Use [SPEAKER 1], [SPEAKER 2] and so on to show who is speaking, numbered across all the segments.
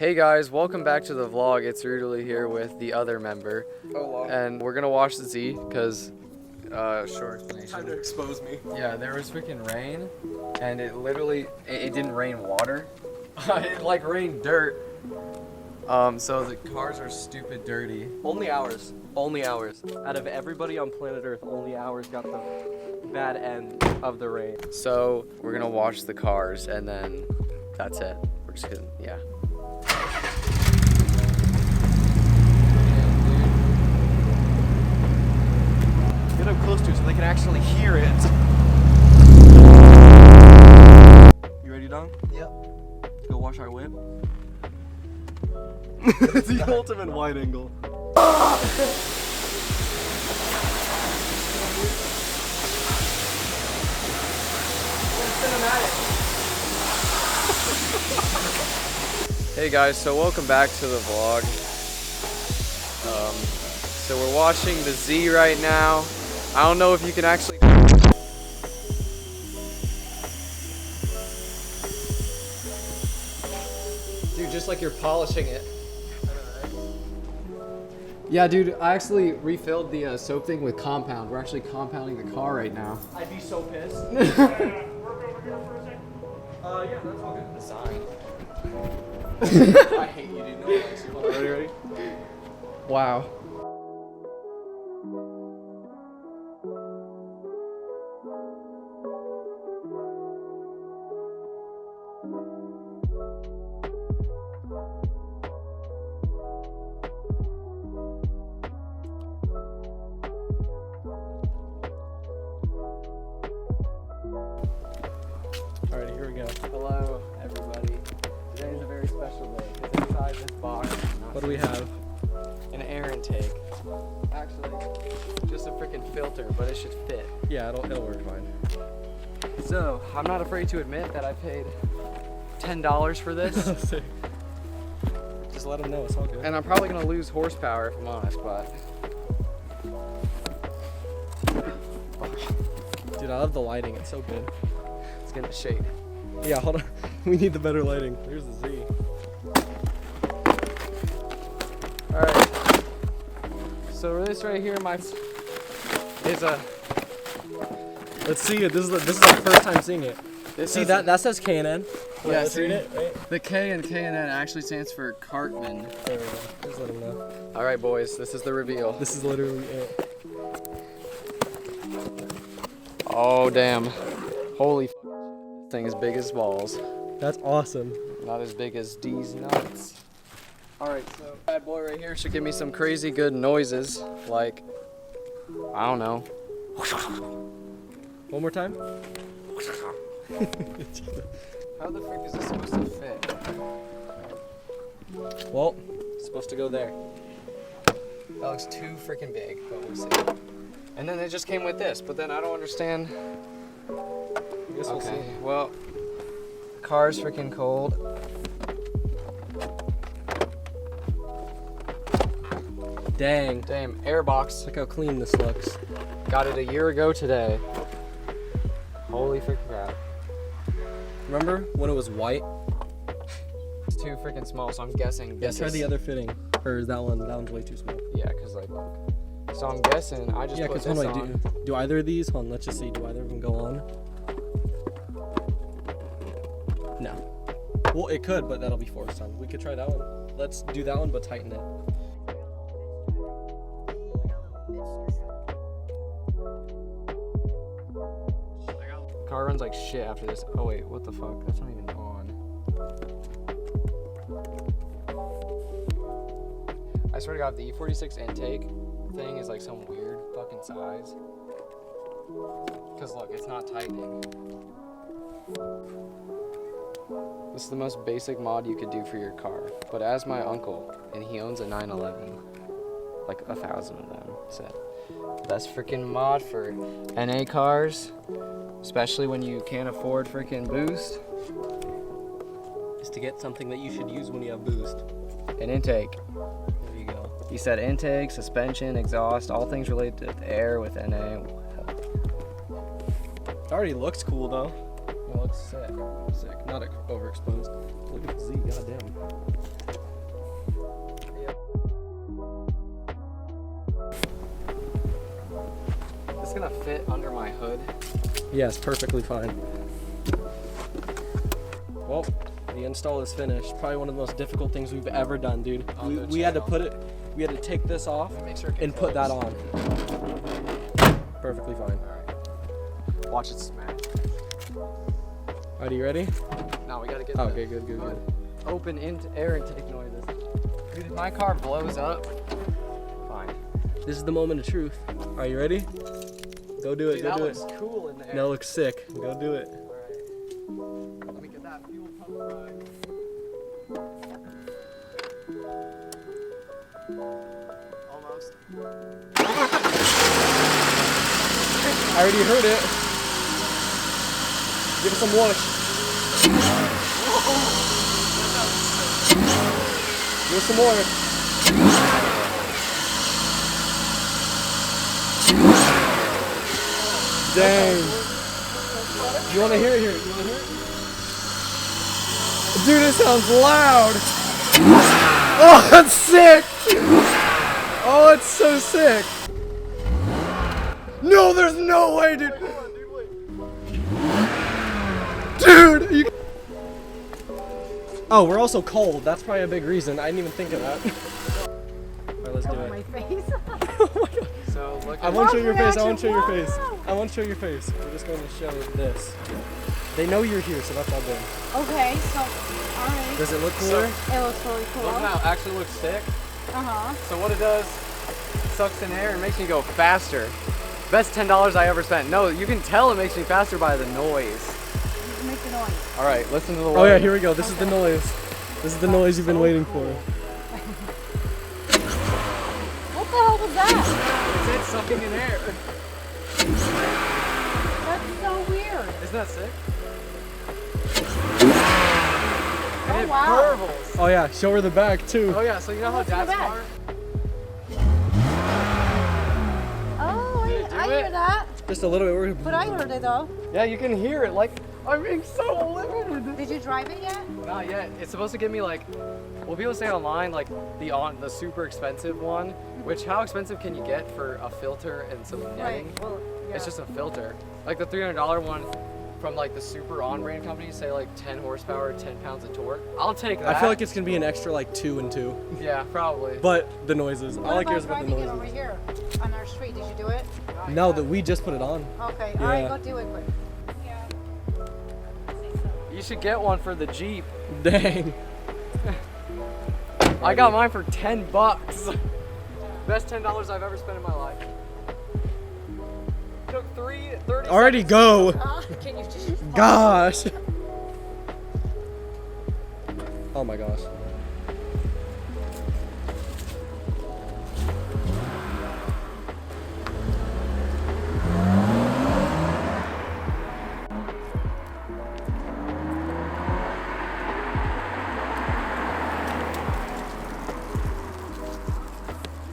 [SPEAKER 1] Hey guys, welcome back to the vlog. It's Rudely here with the other member.
[SPEAKER 2] Hello.
[SPEAKER 1] And we're gonna watch the Z because, short explanation.
[SPEAKER 2] Time to expose me.
[SPEAKER 1] Yeah, there was freaking rain and it literally, it didn't rain water. It like rained dirt. So the cars are stupid dirty.
[SPEAKER 2] Only ours. Only ours. Out of everybody on planet Earth, only ours got the bad end of the rain.
[SPEAKER 1] So we're gonna watch the cars and then that's it. We're just gonna, yeah.
[SPEAKER 2] Get up close to it so they can actually hear it. You ready, Don?
[SPEAKER 3] Yep.
[SPEAKER 2] Let's go wash our whip. It's the ultimate wide angle.
[SPEAKER 1] Hey guys, so welcome back to the vlog. So we're watching the Z right now. I don't know if you can actually. Dude, just like you're polishing it. Yeah, dude, I actually refilled the soap thing with compound. We're actually compounding the car right now.
[SPEAKER 2] I'd be so pissed.
[SPEAKER 3] Work over here for a second.
[SPEAKER 2] Yeah, that's all good.
[SPEAKER 1] The sign.
[SPEAKER 2] I hate you, dude. No one likes you. Hold on, ready?
[SPEAKER 1] Wow.
[SPEAKER 2] Alright, here we go.
[SPEAKER 1] Hello, everybody. Today is a very special day because inside this box,
[SPEAKER 2] What do we have?
[SPEAKER 1] an air intake. Actually, just a freaking filter, but it should fit.
[SPEAKER 2] Yeah, it'll work fine.
[SPEAKER 1] So, I'm not afraid to admit that I paid $10 for this,
[SPEAKER 2] Just let them know, it's all good.
[SPEAKER 1] and I'm probably gonna lose horsepower if I'm honest, but
[SPEAKER 2] Dude, I love the lighting, it's so good.
[SPEAKER 1] it's getting the shade.
[SPEAKER 2] Yeah, hold on. We need the better lighting. Here's the Z.
[SPEAKER 1] Alright. So this right here, is a.
[SPEAKER 2] Let's see it. This is our first time seeing it.
[SPEAKER 1] This
[SPEAKER 2] See
[SPEAKER 1] is
[SPEAKER 2] that says Canon.
[SPEAKER 1] Yeah,
[SPEAKER 2] let's
[SPEAKER 1] see?
[SPEAKER 2] read it. Right?
[SPEAKER 1] The K in K&N actually stands for Cartman.
[SPEAKER 2] There we go. Just let them know.
[SPEAKER 1] Alright, boys, this is the reveal.
[SPEAKER 2] This is literally it.
[SPEAKER 1] Oh, damn. Holy f. This thing is big as balls.
[SPEAKER 2] That's awesome.
[SPEAKER 1] Not as big as D's nuts. Alright, so bad boy right here should give me some crazy good noises. Like, I don't know.
[SPEAKER 2] One more time.
[SPEAKER 1] How the frick is this supposed to fit?
[SPEAKER 2] Well, it's supposed to go there.
[SPEAKER 1] That looks too freaking big, but we'll see. And then it just came with this, but then I don't understand.
[SPEAKER 2] I guess we'll see.
[SPEAKER 1] Okay, well, car's freaking cold.
[SPEAKER 2] Dang.
[SPEAKER 1] Damn, airbox.
[SPEAKER 2] Look how clean this looks.
[SPEAKER 1] Got it a year ago today. Holy freaking crap.
[SPEAKER 2] Remember when it was white?
[SPEAKER 1] It's too freaking small, so I'm guessing.
[SPEAKER 2] Yeah, try the other fitting. Or is that one's way too small?
[SPEAKER 1] Yeah, cause like, look. So I'm guessing I just
[SPEAKER 2] Yeah,
[SPEAKER 1] put
[SPEAKER 2] because
[SPEAKER 1] this
[SPEAKER 2] hold on,
[SPEAKER 1] on.
[SPEAKER 2] do either of these? Hold on, let's just see. Do either of them go on? No. Well, it could, but that'll be forced on. We could try that one. Let's do that one, but tighten it.
[SPEAKER 1] Car runs like shit after this. Oh wait, what the fuck? That's not even on. I swear to God, the E46 intake thing is like some weird fucking size. Cause look, it's not tightening. This is the most basic mod you could do for your car. But as my uncle, and he owns a 911, like 1,000 of them, said, best freaking mod for NA cars, especially when you can't afford freaking boost,
[SPEAKER 2] Is to get something that you should use when you have boost.
[SPEAKER 1] an intake.
[SPEAKER 2] There you go.
[SPEAKER 1] He said intake, suspension, exhaust, all things related to air with NA.
[SPEAKER 2] It already looks cool though.
[SPEAKER 1] It looks sick.
[SPEAKER 2] Sick. Not overexposed. Look at the Z, goddamn.
[SPEAKER 1] fit under my hood?
[SPEAKER 2] Yes, perfectly fine. Well, the install is finished. Probably one of the most difficult things we've ever done, dude. We had to put it, we had to take this off and put that on. Perfectly fine.
[SPEAKER 1] Alright. Watch it smash.
[SPEAKER 2] Alright, you ready?
[SPEAKER 1] No, we gotta get
[SPEAKER 2] Oh,
[SPEAKER 1] the
[SPEAKER 2] okay, good.
[SPEAKER 1] open air intake noises. Dude, if my car blows up, fine.
[SPEAKER 2] This is the moment of truth. Are you ready? Go do it,
[SPEAKER 1] Dude,
[SPEAKER 2] go
[SPEAKER 1] that
[SPEAKER 2] do it.
[SPEAKER 1] looks cool in there.
[SPEAKER 2] No, it looks sick. Go do it.
[SPEAKER 1] Alright. Let me get that fuel pump right. Almost.
[SPEAKER 2] I already heard it. Give it some whoosh. Give it some more. Dang. You want to hear it here? You want to hear it? Dude, it sounds loud. Oh, that's sick. Oh, it's so sick. No, there's no way, dude. Dude, you... Oh, we're also cold. That's probably a big reason. I didn't even think of that. Alright, let's do
[SPEAKER 4] Cover
[SPEAKER 2] it.
[SPEAKER 4] my face.
[SPEAKER 2] Oh my God.
[SPEAKER 1] So look
[SPEAKER 2] I
[SPEAKER 1] at
[SPEAKER 2] won't show your face. I won't show your
[SPEAKER 4] Wow.
[SPEAKER 2] face. I won't show your face. We're just going to show this. They know you're here, so that's all good.
[SPEAKER 4] Okay, so, alright.
[SPEAKER 2] Does it look cooler?
[SPEAKER 4] It looks really cool.
[SPEAKER 1] Look now, it actually looks sick.
[SPEAKER 4] Uh-huh.
[SPEAKER 1] So what it does, it sucks in air and makes me go faster. Best $10 I ever spent. No, you can tell it makes me faster by the noise.
[SPEAKER 4] Make the noise.
[SPEAKER 1] All right, listen to the
[SPEAKER 2] Oh yeah, here we go. This is the noise. This is the noise you've been waiting for.
[SPEAKER 4] What the hell was that?
[SPEAKER 1] It's sucking in air.
[SPEAKER 4] That's so weird.
[SPEAKER 1] Isn't that sick?
[SPEAKER 4] Oh,
[SPEAKER 1] And it
[SPEAKER 4] wow.
[SPEAKER 1] burbles.
[SPEAKER 2] Oh yeah, show her the back too.
[SPEAKER 1] Oh yeah, so you know how
[SPEAKER 4] What's in the
[SPEAKER 1] dad's
[SPEAKER 4] back?
[SPEAKER 1] car?
[SPEAKER 4] Oh,
[SPEAKER 1] Did it do
[SPEAKER 4] I
[SPEAKER 1] it?
[SPEAKER 4] hear that.
[SPEAKER 2] Just a little bit. We're-
[SPEAKER 4] But I heard it though.
[SPEAKER 1] Yeah, you can hear it. Like, I'm being so limited.
[SPEAKER 4] Did you drive it yet?
[SPEAKER 1] Not yet. It's supposed to give me like, well, people say online like the super expensive one. Which how expensive can you get for a filter and some netting?
[SPEAKER 4] Well, yeah.
[SPEAKER 1] It's just a filter. Like the $300 one from like the super on-brand companies say like 10 horsepower, 10 pounds of torque. I'll take that.
[SPEAKER 2] I feel like it's gonna be an extra like 2 and 2.
[SPEAKER 1] Yeah, probably.
[SPEAKER 2] But the noises.
[SPEAKER 4] What
[SPEAKER 2] All I care
[SPEAKER 4] about
[SPEAKER 2] is about the
[SPEAKER 4] driving it over
[SPEAKER 2] noises.
[SPEAKER 4] here on our street? Did you do it?
[SPEAKER 2] No, that we just put it on.
[SPEAKER 4] Okay,
[SPEAKER 2] Yeah.
[SPEAKER 4] alright, go do it quick.
[SPEAKER 1] You should get one for the Jeep.
[SPEAKER 2] Dang.
[SPEAKER 1] I got mine for 10 bucks. Best $10 I've ever spent in my life. Took 30
[SPEAKER 2] Already go.
[SPEAKER 4] Can you just...
[SPEAKER 2] Gosh. Oh my gosh.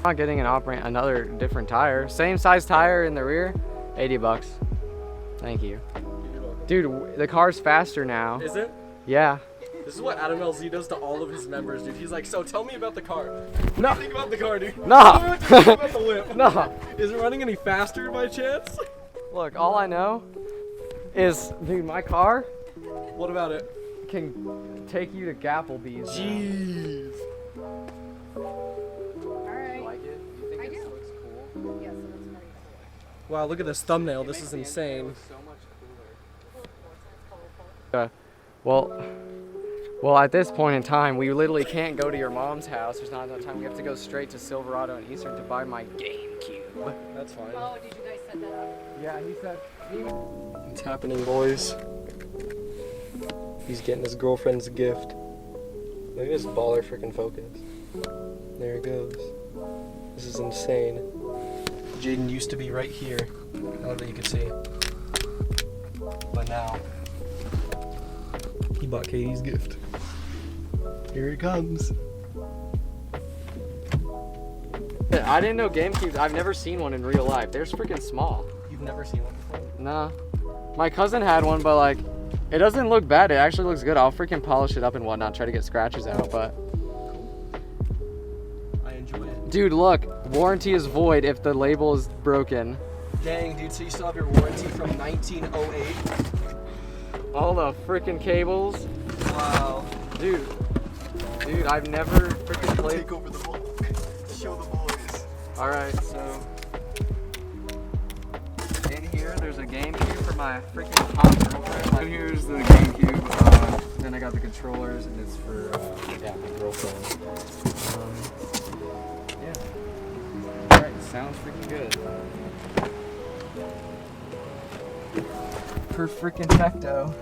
[SPEAKER 1] Not getting another different tire. Same size tire in the rear, 80 bucks. Thank you. Dude, the car's faster now.
[SPEAKER 2] Is it?
[SPEAKER 1] Yeah.
[SPEAKER 2] This is what Adam LZ does to all of his members, dude. He's like, so tell me about the car.
[SPEAKER 1] No.
[SPEAKER 2] Think about the car, dude.
[SPEAKER 1] No.
[SPEAKER 2] Tell me about the whip.
[SPEAKER 1] No.
[SPEAKER 2] Is it running any faster by chance?
[SPEAKER 1] Look, all I know is, dude, my car
[SPEAKER 2] What about it?
[SPEAKER 1] can take you to Gapplebee's.
[SPEAKER 2] Jeez.
[SPEAKER 4] Alright.
[SPEAKER 1] Like it? You think
[SPEAKER 4] I
[SPEAKER 1] it
[SPEAKER 4] do.
[SPEAKER 1] looks cool?
[SPEAKER 4] Yes, it looks very cool.
[SPEAKER 2] Wow, look at this thumbnail. This is insane.
[SPEAKER 1] So much cooler. Well, at this point in time, we literally can't go to your mom's house. There's not enough time. We have to go straight to Silverado and Eastern to buy my GameCube.
[SPEAKER 2] That's fine.
[SPEAKER 4] Oh, did you guys set that up?
[SPEAKER 1] Yeah, he said.
[SPEAKER 2] It's happening, boys. He's getting his girlfriend's gift. Look at this baller freaking focus. There it goes. This is insane. Jaden used to be right here. I don't know that you can see. But now, he bought Katie's gift. Here it comes.
[SPEAKER 1] I didn't know GameCubes. I've never seen one in real life. They're freaking small.
[SPEAKER 2] You've never seen one before?
[SPEAKER 1] Nah. My cousin had one, but like, it doesn't look bad. It actually looks good. I'll freaking polish it up and whatnot, try to get scratches out, but.
[SPEAKER 2] I enjoy it.
[SPEAKER 1] Dude, look. Warranty is void if the label is broken.
[SPEAKER 2] Dang, dude, so you still have your warranty from 1908?
[SPEAKER 1] All the freaking cables.
[SPEAKER 2] Wow.
[SPEAKER 1] Dude, I've never freaking played.
[SPEAKER 2] Take over the ball. Show the boys.
[SPEAKER 1] Alright, so in here there's a GameCube for my freaking hot girlfriend. And here's the GameCube. Then I got the controllers, and it's for yeah, my girlfriend. Yeah. Alright, sounds freaking good. Per freaking fecto.